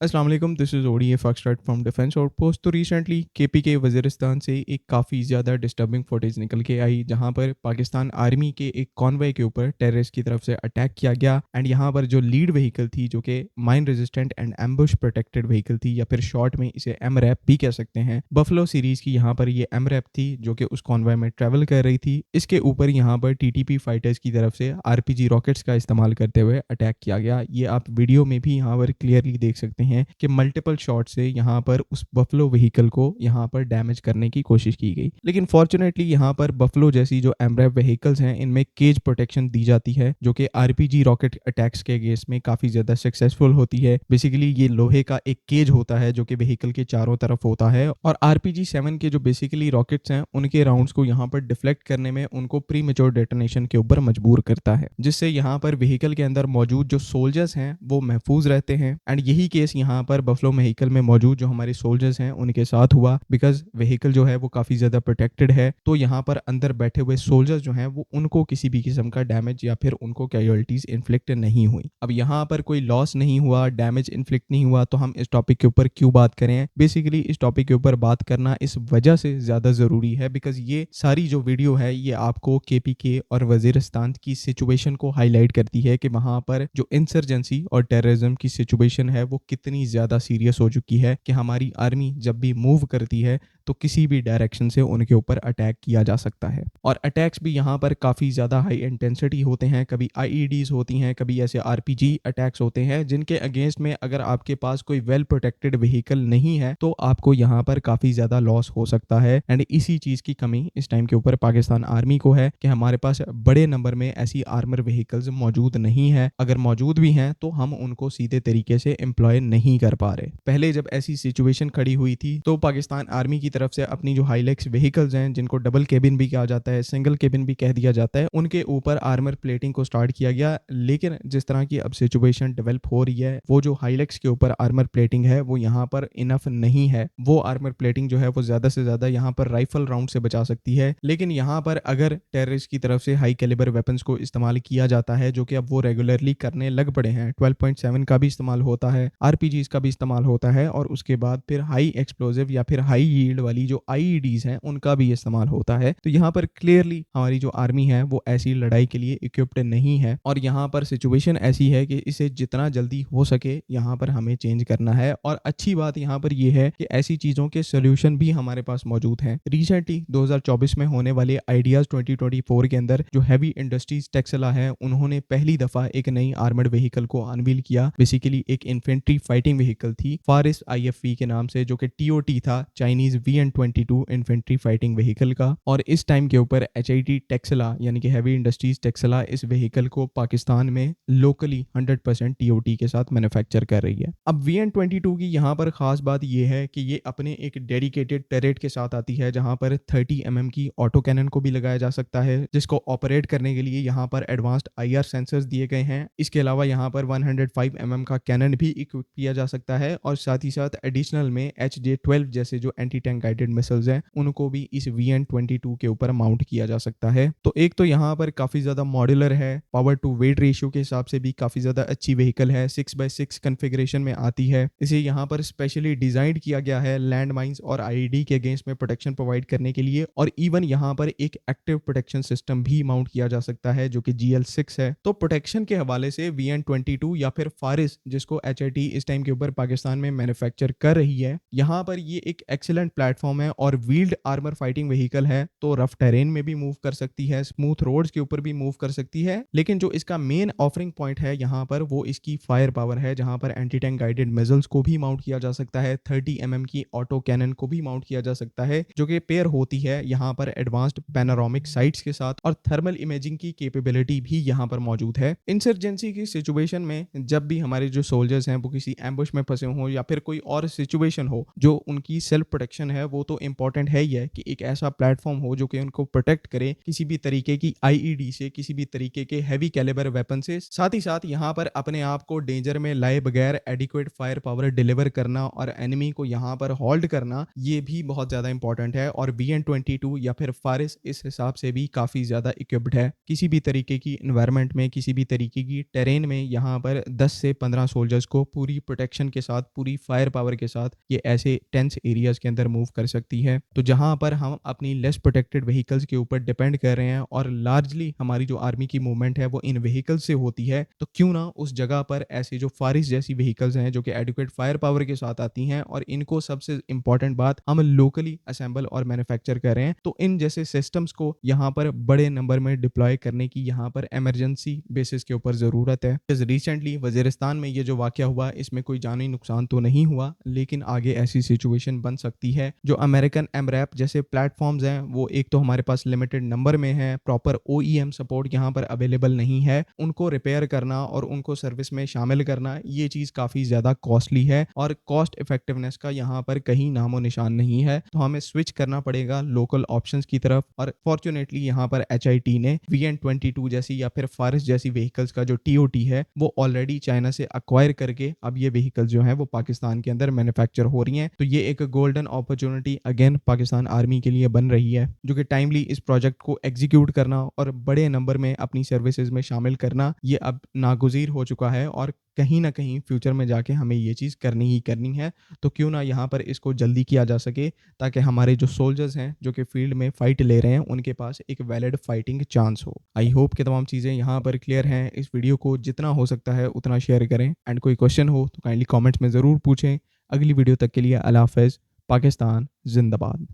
अस्सलाम वालेकुम, this is ODA foxtrot from defence outpost. तो रिसेंटली केपीके वज़ीरिस्तान से एक काफ़ी ज़्यादा डिस्टर्बिंग फुटेज निकल के आई, जहाँ पर पाकिस्तान आर्मी के एक कॉन्वॉय के ऊपर टेररिस्ट की तरफ से अटैक किया गया। एंड यहाँ पर जो लीड व्हीकल थी, जो कि mine resistant and ambush protected vehicle थी, या फिर शॉर्ट में इसे एमरैप भी कह सकते हैं। बफलो सीरीज़ की यहाँ पर ये एमरैप थी, जो कि उस कॉन्वॉय में ट्रैवल कर रही थी। इसके ऊपर यहाँ पर टीटीपी फाइटर्स की तरफ से आरपीजी रॉकेट्स का इस्तेमाल करते हुए अटैक किया गया। ये आप वीडियो में भी यहाँ पर क्लियरली देख सकते हैं कि मल्टीपल शॉट से यहाँ पर उस बफलो व्हीकल को यहाँ पर डैमेज करने की कोशिश की गई। लेकिन फॉर्चुनेटली यहाँ पर बफलो जैसी जो एमरैप व्हीकल्स हैं, इनमें केज प्रोटेक्शन दी जाती है, जो कि आरपीजी रॉकेट अटैक्स के अगेंस्ट में काफी ज्यादा सक्सेसफुल होती है। बेसिकली ये लोहे का एक केज होता है जो कि व्हीकल के चारों तरफ होता है, और आरपीजी 7 के जो बेसिकली रॉकेट्स हैं, उनके राउंड्स को यहाँ पर डिफ्लेक्ट करने में उनको प्री मेच्योर डेटोनेशन के ऊपर मजबूर करता है, जिससे यहाँ पर व्हीकल के अंदर मौजूद जो सोल्जर्स हैं वो महफूज रहते हैं। एंड यही केस यहाँ पर बफलो व्हीकल में मौजूद जो हमारे सोल्जर्स हैं उनके साथ हुआ, बिकॉज व्हीकल जो है वो काफी ज्यादा प्रोटेक्टेड है। तो यहाँ पर अंदर बैठे हुए सोल्जर्स जो हैं वो उनको किसी भी किस्म का डैमेज या फिर उनको कैजुअलिटीज इन्फ्लिक्ट नहीं हुई। अब यहाँ पर कोई लॉस नहीं हुआ, डैमेज इन्फ्लिक्ट नहीं हुआ, तो हम इस टॉपिक के ऊपर क्यों बात करें? बेसिकली इस टॉपिक के ऊपर बात करना इस वजह से ज्यादा जरूरी है बिकॉज ये सारी जो वीडियो है ये आपको केपीके और वजीरिस्तान की सिचुएशन को हाईलाइट करती है कि वहां पर जो इंसर्जेंसी और टेररिज्म की सिचुएशन है वो कितनी ज्यादा सीरियस हो चुकी है कि हमारी आर्मी जब भी मूव करती है तो किसी भी डायरेक्शन से उनके ऊपर अटैक किया जा सकता है। और अटैक्स भी यहाँ पर काफ़ी ज़्यादा हाई इंटेंसिटी होते हैं। कभी आईईडीज होती हैं, कभी ऐसे आरपीजी अटैक्स होते हैं, जिनके अगेंस्ट में अगर आपके पास कोई वेल प्रोटेक्टेड व्हीकल नहीं है तो आपको यहाँ पर काफ़ी ज़्यादा लॉस हो सकता है। एंड इसी चीज़ की कमी इस टाइम के ऊपर पाकिस्तान आर्मी को है कि हमारे पास बड़े नंबर में ऐसी आर्मर व्हीकल्स मौजूद नहीं है। अगर मौजूद भी हैं तो हम उनको सीधे तरीके से एम्प्लॉय नहीं कर पा रहे। पहले जब ऐसी सिचुएशन खड़ी हुई थी तो पाकिस्तान आर्मी की तरफ से अपनी जो हाईलेक्स व्हीकल्स हैं, जिनको डबल केबिन भी कहा जाता है, सिंगल केबिन भी कह दिया जाता है, उनके ऊपर आर्मर प्लेटिंग को स्टार्ट किया गया। लेकिन जिस तरह की अब सिचुएशन डेवलप हो रही है, वो जो हाईलेक्स के ऊपर आर्मर प्लेटिंग है वो यहाँ पर इनफ नहीं है। वो आर्मर प्लेटिंग जो है वो ज्यादा से ज्यादा यहाँ पर राइफल राउंड से बचा सकती है। लेकिन यहाँ पर अगर टेररिस्ट की तरफ से हाई कैलिबर वेपन्स को इस्तेमाल किया जाता है, जो कि अब वो रेगुलरली करने लग पड़े हैं, 12.7 का भी इस्तेमाल होता है, आरपीजी का भी इस्तेमाल होता है, और उसके बाद फिर हाई एक्सप्लोजिव या फिर हाई यील्ड वाली जो आईईडीज हैं उनका भी इस्तेमाल होता है। तो यहाँ पर क्लियरली हमारी जो आर्मी है वो ऐसी लड़ाई के लिए इक्विप्ड नहीं है, और यहाँ पर सिचुएशन ऐसी है कि इसे जितना जल्दी हो सके यहाँ पर हमें चेंज करना है। और अच्छी बात यहाँ पर यह है कि ऐसी चीजों के सोल्यूशन भी हमारे पास मौजूद हैं। रिसेंटली 2024 में होने वाले आइडियाज 2024 के अंदर जो हैवी इंडस्ट्रीज टेक्सला है, उन्होंने पहली दफा एक नई आर्मर्ड व्हीकल को अनवील किया। बेसिकली एक इन्फेंट्री फाइटिंग व्हीकल थी फारिस आईएफवी के नाम से, जो कि टीओटी था, Chinese VN-22 infantry fighting vehicle का। और इस टाइम के ऊपर एचआईटी टेक्सला यानी कि हैवी इंडस्ट्रीज टेक्सला इस व्हीकल को पाकिस्तान में लोकली 100% टीओटी के साथ मैन्युफैक्चर कर रही है। अब VN-22 की यहाँ पर खास बात यह है कि ये अपने एक डेडिकेटेड टरेट के साथ आती है, जहाँ पर 30 mm की ऑटो कैनन को भी लगाया जा सकता है, जिसको ऑपरेट करने के लिए यहाँ पर एडवांस्ड IR सेंसर्स दिए गए हैं। इसके अलावा यहाँ पर 105 mm का कैनन भी इक्विप किया जा सकता है, और साथ ही साथ एडिशनल में HJ-12 जैसे जो एंटी टैंक गाइडेड मिसाइल्स हैं उनको भी इस VN-22 के ऊपर माउंट किया जा सकता है। तो एक तो यहाँ पर काफी ज्यादा मॉड्यूलर है, पावर टू वेट रेशियो के हिसाब से भी काफी ज्यादा अच्छी व्हीकल है, 6x6 कॉन्फ़िगरेशन में आती है। इसे यहाँ पर स्पेशली डिजाइन किया गया है लैंड माइंस और आईईडी के अगेंस्ट में प्रोटेक्शन प्रोवाइड करने के लिए, और इवन यहाँ पर एक एक्टिव प्रोटेक्शन सिस्टम भी माउंट किया जा सकता है जो कि GL6 है। तो प्रोटेक्शन के हवाले से VN-22 या फिर फारिस, जिसको HIT इस टाइम के ऊपर पाकिस्तान में मैन्युफैक्चर कर रही है, यहाँ पर ये एक एक्सीलेंट प्लेटफॉर्म है और व्हील्ड आर्मर फाइटिंग व्हीकल है। तो रफ टेरेन में भी मूव कर सकती है, स्मूथ रोड्स के ऊपर भी मूव कर सकती है। लेकिन जो इसका मेन ऑफरिंग पॉइंट है यहाँ पर वो इसकी फायर पावर है, जहाँ पर एंटी टैंक गाइडेड मिसाइल्स को भी माउंट किया जा सकता है, 30 mm की ऑटो कैनन को भी माउंट किया जा सकता है, जो कि पेयर होती है यहाँ पर एडवांस्ड पैनोरामिक साइट्स के साथ, और थर्मल इमेजिंग की कैपेबिलिटी भी यहाँ पर मौजूद है। इंसर्जेंसी की सिचुएशन में जब भी हमारे जो सोल्जर्स हैं वो किसी एम्बुश में फंसे हो या फिर कोई और सिचुएशन हो जो उनकी सेल्फ प्रोटेक्शन है है वो तो इम्पोर्टेंट है ही है कि एक ऐसा प्लेटफॉर्म हो जो कि उनको प्रोटेक्ट करे किसी भी तरीके की आईईडी से, किसी भी तरीके के हैवी कैलिबर वेपन से। साथ ही साथ यहाँ पर अपने आप को डेंजर में लाए बगैर एडिक्वेट फायर पावर डिलीवर करना और एनिमी को यहाँ पर होल्ड करना, ये भी बहुत ज़्यादा इंपॉर्टेंट है। और BN-22 या फिर फारिस इस हिसाब से भी काफ़ी ज़्यादा इक्विप्ड है। किसी भी तरीके की इन्वायरमेंट में, किसी भी तरीके की टेरेन में यहाँ पर 10 से 15 सोल्जर्स को पूरी प्रोटेक्शन के साथ, पूरी फायर पावर के साथ ये ऐसे टेंस एरियाज के अंदर मूव कर सकती है। तो जहाँ पर हम अपनी लेस प्रोटेक्टेड व्हीकल्स के ऊपर डिपेंड कर रहे हैं और लार्जली हमारी जो आर्मी की मूवमेंट है वो इन व्हीकल्स से होती है, तो क्यों ना उस जगह पर ऐसे जो फारिस जैसी व्हीकल्स हैं जो कि एडिक्वेट फायर पावर के साथ आती हैं और इनको सबसे इंपॉर्टेंट बात हम लोकली असेंबल और मैन्युफैक्चर कर रहे हैं, तो इन जैसे सिस्टम्स को यहाँ पर बड़े नंबर में डिप्लॉय करने की यहाँ पर इमरजेंसी बेसिस के ऊपर ज़रूरत है। रिसेंटली वजीरिस्तान में ये जो वाक़या हुआ इसमें कोई जानी नुकसान तो नहीं हुआ, लेकिन आगे ऐसी सिचुएशन बन सकती है। जो अमेरिकन एमरैप जैसे प्लेटफॉर्म्स हैं वो एक तो हमारे पास लिमिटेड नंबर में है, प्रॉपर OEM सपोर्ट यहाँ पर अवेलेबल नहीं है, उनको रिपेयर करना और उनको सर्विस में शामिल करना ये चीज़ काफ़ी ज़्यादा कॉस्टली है और कॉस्ट इफेक्टिवनेस का यहाँ पर कहीं नामो निशान नहीं है। तो हमें स्विच करना पड़ेगा लोकल ऑप्शंस की तरफ और फॉर्चुनेटली यहाँ पर HIT ने VN-22 जैसी या फिर फारिस जैसी व्हीकल्स का जो TOT है वो ऑलरेडी चाइना से अक्वायर करके अब ये व्हीकल्स जो हैं वो पाकिस्तान के अंदर मैन्युफैक्चर हो रही हैं। तो ये एक golden opportunity again Pakistan army के लिए बन रही है, जो कि टाइमली इस प्रोजेक्ट को एग्जीक्यूट करना और बड़े नंबर में अपनी सर्विसेज में शामिल करना ये अब नागुज़ीर हो चुका है और कहीं न कहीं फ्यूचर में जाके हमें ये चीज़ करनी ही करनी है। तो क्यों ना यहाँ पर इसको जल्दी किया जा सके ताकि हमारे जो सोल्जर्स हैं जो कि फील्ड में फ़ाइट ले रहे हैं उनके पास एक वैलिड फाइटिंग चांस हो। आई होप कि तमाम चीज़ें यहाँ पर क्लियर हैं। इस वीडियो को जितना हो सकता है उतना शेयर करें एंड कोई क्वेश्चन हो तो काइंडली कमेंट्स में ज़रूर पूछें। अगली वीडियो तक के लिए अल्लाह हाफ़िज़। पाकिस्तान ज़िंदाबाद।